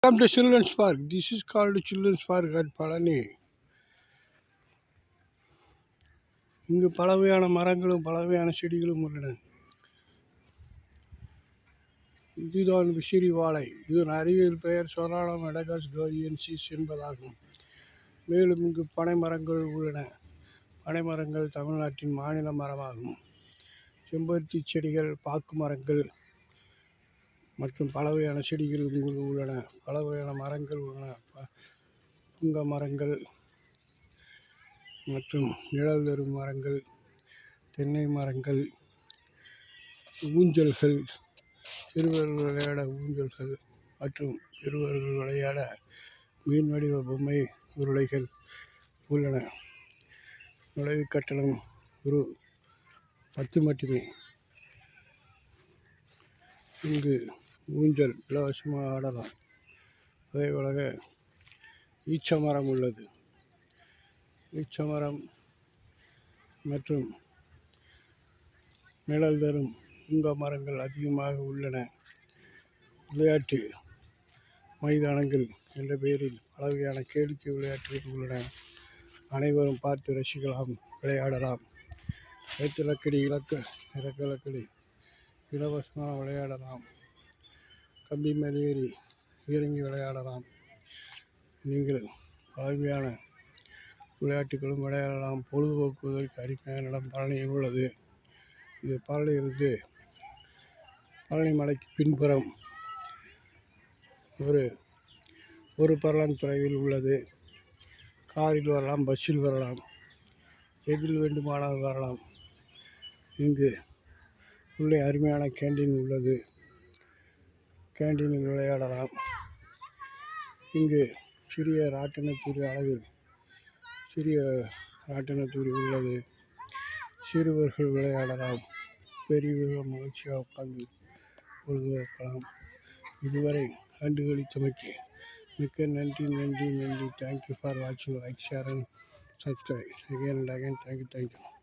Come to Children's Park. This is called Children's Park at Palani. இங்கு பலவையான மரங்களும் பலவையான செடிகளும் உள்ளன. இதுதான் விசிறி வாழை. இதன் அறிவியல் பெயர் சொரானம் எடகஸ் கோரியன்சிஸ் என்பதாகும். மேலும் இங்கு பனை மரங்கள் உள்ளன. பனை மரங்கள் தமிழ்நாட்டின் மாநில மரமாகும். செம்பருத்தி செடிகள், பாக்கு மரங்கள் மற்றும் பலவையான செடிகள் இங்கு உள்ளன. பலவையான மரங்கள் உள்ளன. புங்க மரங்கள் மற்றும் நிழல் தரும் மரங்கள், தென்னை மரங்கள், ஊஞ்சல்கள், சிறுவர்கள் விளையாட ஊஞ்சல்கள் மற்றும் பெரியவர்கள் விளையாட மீன் வடிவ பொம்மை உருளைகள் உள்ளன. நுழைவு கட்டணம் ₹10 மட்டுமே. இங்கு ஊஞ்சல் இலவசமாக ஆடலாம். அதேபோல ஈச்ச மரம் உள்ளது. ஈச்ச மரம் மற்றும் நிழல் தரும் புங்க மரங்கள் அதிகமாக உள்ளன. விளையாட்டு மைதானங்கள் என்ற பெயரில் பலவகையான கேளிக்கை விளையாட்டுகள் உள்ளன. அனைவரும் பார்த்து ரசிக்கலாம், விளையாடலாம். ஏற்றலக்கடி இறக்கலக்கடி இலவசமாக விளையாடலாம். கம்பி மேல் ஏறி இறங்கி விளையாடலாம். நீங்கள் பலவையான விளையாட்டுகளும் விளையாடலாம். பொழுதுபோக்குவதற்கு அருமையான இடம் பழனியில் உள்ளது. இது பழனியிலிருந்து பழனி மலைக்கு பின்புறம் ஒரு பர்லாங் தொலைவில் உள்ளது. காரில் வரலாம், பஸ்ஸில் வரலாம், எதில் வேண்டுமானால் வரலாம். இங்கு உள்ளே அருமையான கேண்டீன் உள்ளது. கேண்டீனில் விளையாடலாம். இங்கு சிறிய ராட்டினத்தூரி உள்ளது. சிறுவர்கள் விளையாடலாம், பெரியவர்கள் மகிழ்ச்சியாக உட்கார்ந்து பொழுதுபோக்கலாம். இதுவரை கண்டுகளித்தமைக்கு மிக்க நன்றி. Thank you for watching. Like, share and subscribe. Again and again, thank you.